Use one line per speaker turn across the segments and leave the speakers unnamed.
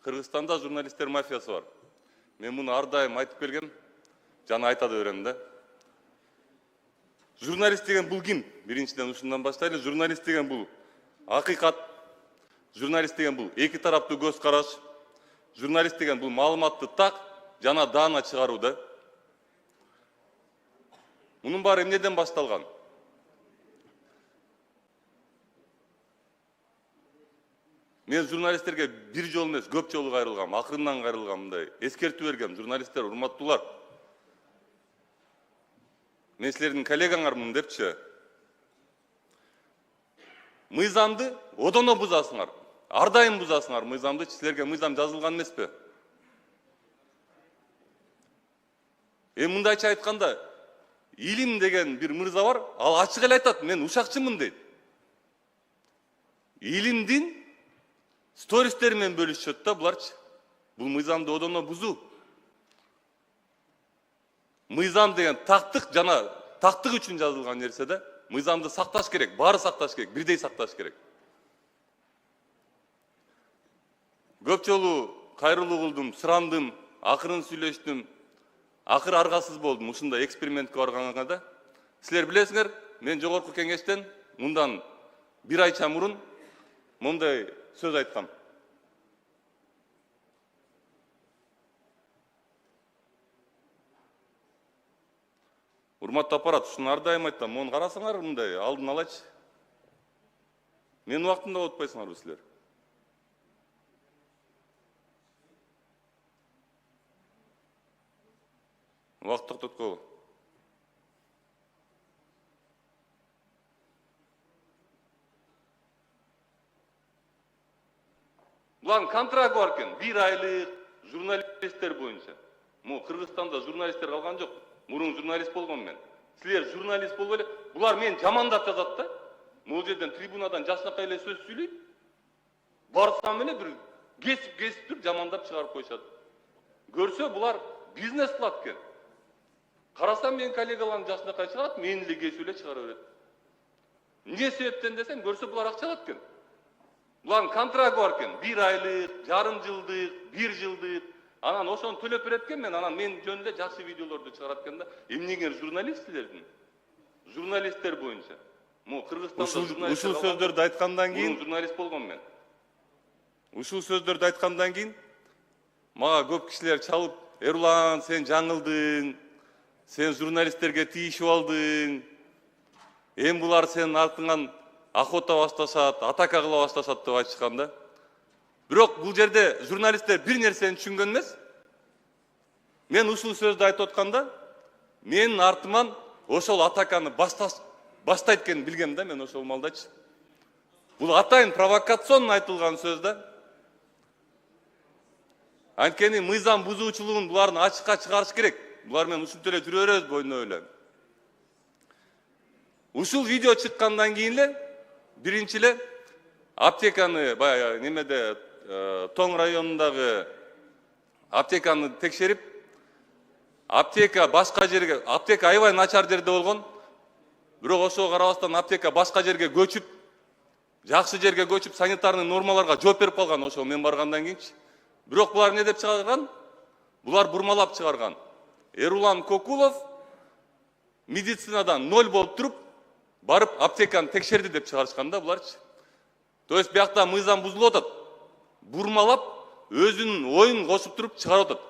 Кыргызстанда журналисттер мафиясы бар. Мен муну ар дайым айтып келгем, жана айта да берем да. Журналист деген бул ким? Биринчиден ушундан баштайлы. Журналист деген бул акыйкат. Журналист деген бул эки тараптуу көз караш. Журналист деген бул маалыматты так жана даана чыгаруу да. Мунун баары эмнеден башталган? Мен журналисттерге бир жолу эмес, көп жолу кайрылгам, акырындан кайрылгам, мындай эскертүү бергем. Журналисттер, урматтуулар. Мен силердин коллегаңармын депчи. Мыйзамды одоно бузасыңар. Ар дайым бузасыңар мыйзамды. Силерге мыйзам жазылган эмеспи? Мындайча айтканда, Илим деген бир мырза бар, ал ачык эле айтат, мен ушакчымын дейт. Илимдин стористери менен бөлүшөт да буларчы. Бул мыйзамды одоно бузуу. Мыйзам деген тактык жана тактык үчүн жазылган нерсе да. Мыйзамды сакташ керек, баары сакташ керек, бирдей сакташ керек. Көп жолу кайрылуу кылдым, сурандым, акырын сүйлөштүм. Акыр аргасыз болдум ушундай экспериментке барганга да. Силер билесиңер, мен жогорку кеңештен мындан бир айча мурун мындай сөз айткам. Урматтуу аппарат, ушуну ар дайым айтам, муну карасаңар мындай алдын алачы. Мен убактымда отпойсуңарбы силер? Убакыт токтоткола. Булардын контракты бар экен, 1 айлык журналисттер боюнча. Кыргызстанда журналисттер калган жок. Мурун журналист болгон мен. Силер журналист болуп эле, булар мени жамандап жазат да. Могу жерден трибунадан жакшынакай эле сөз сүйлөйт. Барсам эле бир кесип туруп жамандап чыгарып коюшат. Көрсө булар бизнес кылат экен. Карасам мен коллегаларым жакшынакай чыгат, мени эле кесип эле чыгара берет. Эмне себептен десем, көрсө булар акча алат экен. Булардын контракты бар экен, 1 айлык, жарым жылдык, 1 жылдык. Анан ошону төлөп берет экен, анан мен жөнүндө жакшы видеолорду чыгарат экен да. Эмнеге журналисттердин? Журналисттер боюнча. Кыргызстанда журналист. Ушул сөздөрдү айткандан кийин журналист болгон мен. Ушул сөздөрдү айткандан кийин мага көп кишилер чалып, "Эрлан, сен жаңылдың. Сен журналисттерге тийишип алдың. Булар сенин артыңан охота башташат, атака кыла башташат" деп айтышкан да. Бирок бул жерде журналисттер бир нерсени түшүнгөн эмес. Мен ушул сөздү айтып атканда, менин артыман ошол атаканы баштайт экенин билгем да, мен ошол малдачы. Бул атайын провокационный айтылган сөз да. Анткени мыйзам бузуучулугун булардын ачыкка чыгарыш керек. Булар менен ушинтип эле жүрө беребиз бойдон эле. Ушул видео чыккандан кийин эле биринчи эле аптеканы баягы немеде Тоң районундагы аптеканы текшерип, аптека башка жерге, аптека аябай начар жерде болгон. Бирок ошого карабастан аптека башка жерге көчүп, жакшы жерге көчүп, санитарный нормаларга жооп берип калган ошо мен баргандан кийинчи. Бирок булар не деп чыгарган? Булар бурмалап чыгарган. Эрулан Кокулов медицинадан 0 болуп туруп, барып аптеканы текшерди деп чыгарышкан да буларчы. То есть биякта мыйзам бузулуп атат. Бурмалап, өзүнүн оюн кошуп туруп чыгарып атат.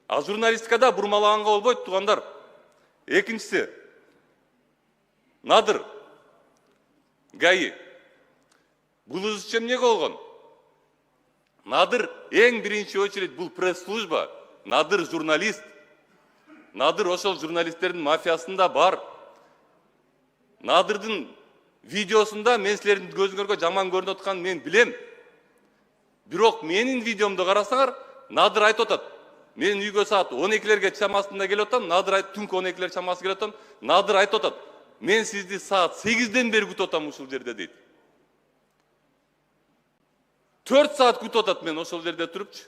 А журналистикада бурмалаганга болбойт, туугандар. Экинчиси, Надыр ГАИ. Бул из эмнеге болгон? Надыр эң биринчи очередь бул пресс-служба. Надыр журналист. Надыр ошол журналисттердин мафиясында бар. Надырдын видеосунда мен силердин көзүңөргө жаман көрүнүп атканын мен билем. Бирок менин видеомду карасаңар, Надыр айтып атат. Мен үйгө саат 12лерге чамасында келип атам, Надыр айтып, түнкү 12лер чамасы келип атам. Надыр айтып атат. Мен сизди саат 8ден бери күтүп атам ушул жерде дейт. 4 саат күтүп атат мен ошол жерде турупчу.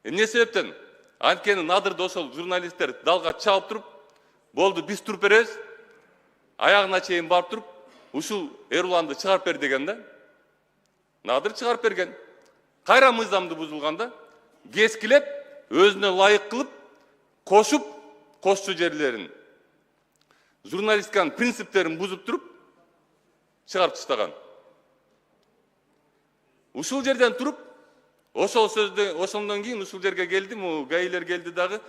Эмне себептен? Анткени Надырды ошол журналисттер далга чабып туруп, болду биз туруп беребиз. Аягына чейин барып туруп, ушул Эруланды чыгарып бер деген да. Надыр чыгарып берген. Кайра мыйзамды бузулганда кескилеп, өзүнө ылайык кылып, кошуп, кошчу жерлерин, журналистиканын принциптерин бузуп туруп, чыгарып таштаган. Ушул жерден туруп, ошондон кийин ушул жерге келди, гаилер келди дагы,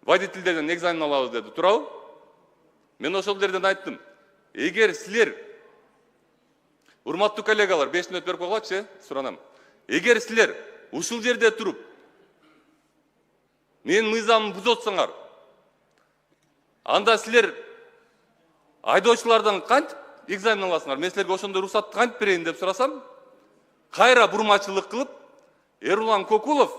водительдерден экзамен алабыз деди. Туурабы? Мен ошол жерден айттым. Эгер силер, урматтуу коллегалар, 5 мүнөт берип койгулачы, суранам. Эгер силер ушул жерде туруп, мен мыйзамды бузуп атсаңар, анда силер айдоочулардан кантип экзамен аласыңар? Мен силерге ошондой уруксатты кантип берейин деп сурасам, кайра бурмачылык кылып, Эрулан Кокулов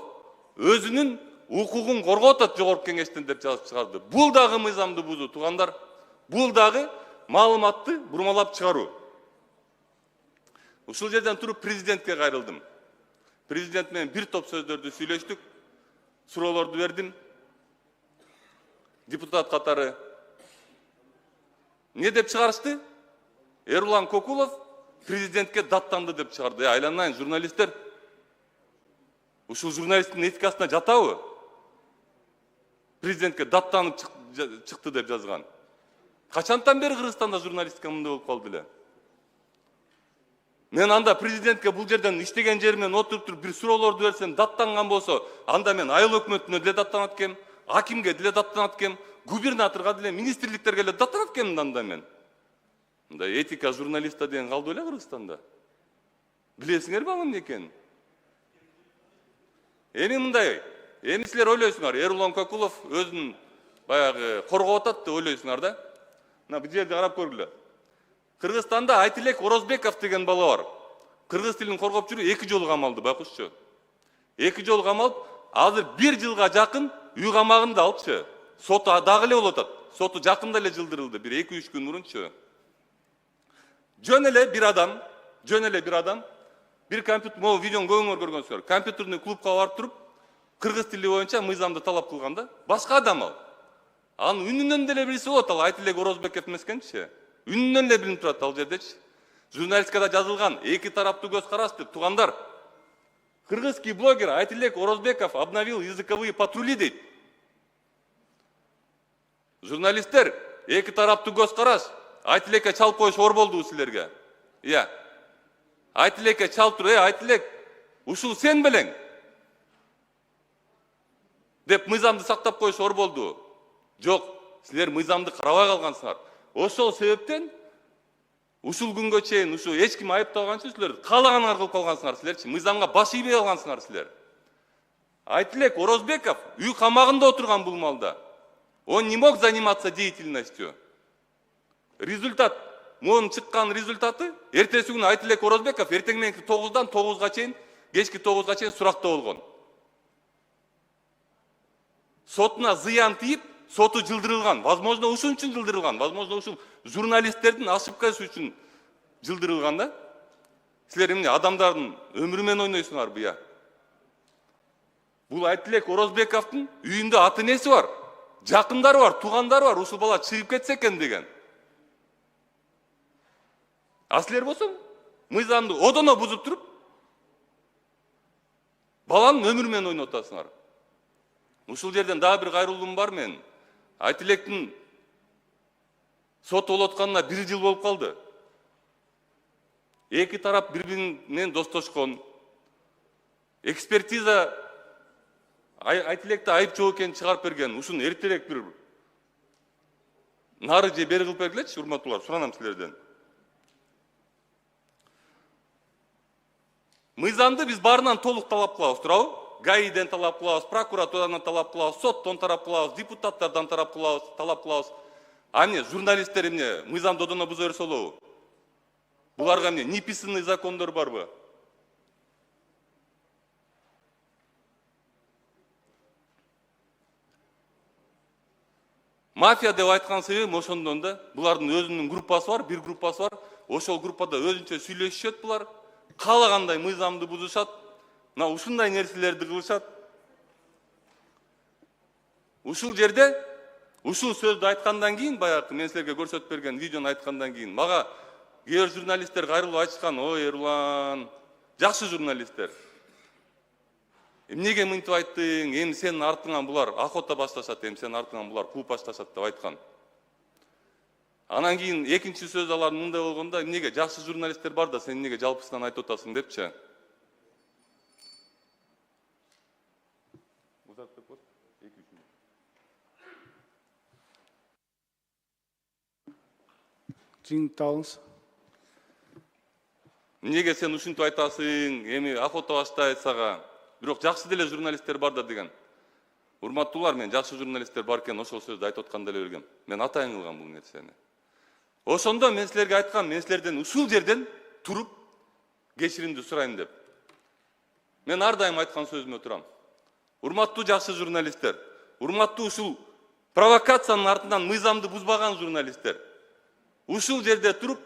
өзүнүн укугун коргоп атат жогорку кеңештен деп жазып чыгарды. Бул дагы мыйзамды бузуу, туугандар. Бул дагы маалыматты бурмалап чыгаруу. Ушул жерден туруп президентке кайрылдым. Президент менен бир топ сөздөрдү сүйлөштүк, суроолорду бердим. Депутат катары не деп чыгарышты? Эрулан Кокулов президентке даттанды деп чыгарды. Айланайын, журналисттер, ушул журналисттин этикасына жатабы? Президентке даттанып чыкты деп жазган. Качантан бери Кыргызстанда журналистика мындай болуп калды эле? Мен анда президентке бул жерден иштеген жеримен отуруп туруп бир суроолорду берсем, даттанган болсо, анда мен айыл өкмөтүнө деле даттанат экем, акимге деле даттанат экем, губернаторго деле, министрликтерге деле даттанат экем анда мен. Мындай этика журналиста деген калды беле Кыргызстанда? Билесиңерби анын эмне экенин? Эми мындай, эми силер ойлойсуңар, Эрулан Кокулов өзүн баягы коргоп атат деп ойлойсуңар да? Мына бул жерде карап көргүлө. Кыргызстанда Айтилек Орозбеков деген бала бар. Кыргыз тилин коргоп жүрүп 2 жолу камалды, байкушчу. 2 жолу камалып, азыр 1 жылга жакын үй камагында алыпчы. Соту дагы эле болуп атат. Соту жакында эле жылдырылды, бир 2-3 күн мурунчу. Жөн эле бир адам, бир компьютер, могу видеону көңүңөр көргөнсүңөр. Компьютерный клубка барып туруп, кыргыз тили боюнча мыйзамды талап кылган да. Башка адам ал. Анын үнүнөн деле билсе болот, ал Айтилек Орозбеков эмес экенчи. Үнүнөн эле билинип турат ал жердечи. Журналистикада жазылган 2 тараптуу көз караш деп, туугандар. Кыргызский блогер Айтилек Орозбеков обновил языковые патрули дейт. Журналисттер 2 тараптуу көз караш. Айтилекке чалып коюш оор болду силерге. Ия. Айтилекке чалып туруп, Айтилек, ушул сен белең деп мыйзамды сактап коюш оор болду. Жок, силер мыйзамды карабай калгансыңар. Ошол себептен ушул күнгө чейин ушу эч ким айыпталганчы силер каалаганыңар кылып калгансыңар силерчи. Мыйзамга баш ийбей калгансыңар силер. Айтилек Орозбеков үй камагында отурган бул малда. Он не мог заниматься деятельностью. Результат, монун чыккан результаты, эртеси күнү Айтилек Орозбеков эртең мененки 9-дан 9-га чейин, кечки 9-га чейин суракта болгон. Сотуна зыян тийип, соту жылдырылган. Возможно, ушун үчүн жылдырылган. Возможно, ушул журналисттердин ошибкасы үчүн жылдырылган да. Силер эмне адамдардын өмүрү менен ойнойсуңар буя? Бул Айтилек Орозбековдун үйүндө аты энеси бар, жакындары бар, туугандары бар. Ушул бала чыгып кетсе экен деген. А силер болсо, мыйзамды одоно бузуп туруп, баланын өмүрү менен ойноп атасыңар. Ушул жерден дагы бир кайрылуум бар мен. Айтилектин сот болуп атканына 1 жыл болуп калды. 2 тарап бири-бири менен достошкон. Экспертиза Айтилекти айыпчу экенин чыгарып берген. Ушуну эртерээк бир нары же бери кылып бергилечи, урматтуулар, суранам силерден. Мыйзамды биз баарынан толук талап кылабыз, туурабы? ГАИден талап кылабыз, прокуратурадан талап кылабыз, соттон талап кылабыз, депутаттардан талап кылабыз. А эмне журналисттер эмне мыйзамды одоно буза берсе болобу? Буларга эмне неписанный закондор барбы? Мафия деп айткан себебим ошондон да, булардын өзүнүн группасы бар, бир группасы бар. Ошол группада өзүнчө сүйлөшүшөт булар. Каалагандай мыйзамды бузушат. Мына ушундай нерселерди кылышат. Ушул жерде, ушул сөздү айткандан кийин, баягы мен силерге көрсөтүп берген видеону айткандан кийин, мага кээ бир журналисттер кайрылып айтышкан, ой Эрулан, жакшы журналисттер. Эмнеге мынтип айттың? Эми сенин артыңан булар охота башташат, эми сенин артыңан булар клуб башташат деп айткан. Анан кийин экинчи сөз алар мындай болгондо, эмнеге жакшы журналисттер бар да сен эмнеге жалпысынан айтып атасың депчи.
Жиынтығыңыз.
Эмнеге сен ушинтип айтасың? Эми охота баштайт сага. Бирок жакшы деле журналисттер бар да деген. Урматтуулар, мен жакшы журналисттер бар экен ошол сөздү айтып атканда эле билгем. Мен атайын кылгам бул нерсени. Ошондо мен силерге айткам, мен силерден ушул жерден туруп кечиримди сурайм деп. Мен ар дайым айткан сөзүмө турам. Урматтуу жакшы журналисттер, урматтуу ушул провокациянын артынан мыйзамды бузбаган журналисттер. Ушул жерде туруп,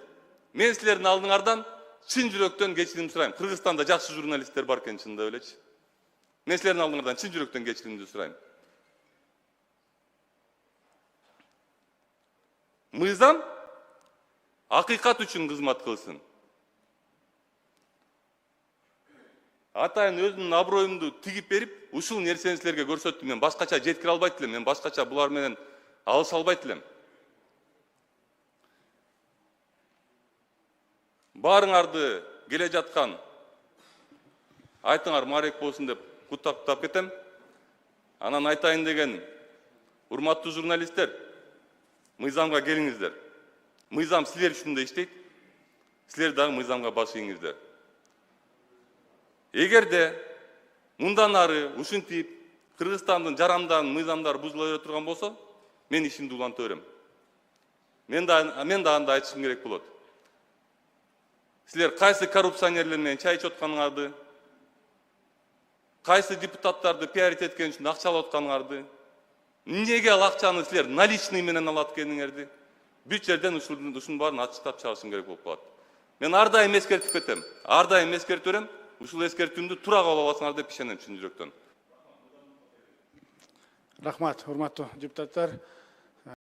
мен силердин алдыңардан чын жүрөктөн кечирим сурайм. Кыргызстанда жакшы журналисттер бар экен чындап элечи. Мен силердин алдыңардан чын жүрөктөн кечиримди сурайм. Мыйзам акыйкат үчүн кызмат кылсын. Атайын өзүмдүн аброюмду тигип берип, ушул нерсени силерге көрсөттүм. Мен башкача жеткире албайт элем, мен башкача булар менен алыша албайт элем. Баарыңарды келе жаткан айтыңар маарек болсун деп куттуктап кетем. Анан айтайын деген, урматтуу журналисттер, мыйзамга келиңиздер. Мыйзам силер үчүн да иштейт. Силер дагы мыйзамга баш ийиңиздер. Эгерде мындан ары ушинтип Кыргызстандын жарандаган мыйзамдары бузула бере турган болсо, мен ишимди уланта берем. Мен да анда айтышым керек болот. Силер кайсы коррупционерлер менен чай ичип атканыңарды, кайсы депутаттарды пиарить эткен үчүн акча алып атканыңарды, эмнеге ал акчаны силер наличный менен алат экениңерди, бүт жерден ушунун баарын ачыктап чыгарышым керек болуп калат. Мен ар дайым эскертип кетем. Ар дайым эскертип берем. Ушул эскертүүмдү туура кабыл аласыңар деп ишенем чын жүрөктөн.
Рахмат, урматтуу депутаттар.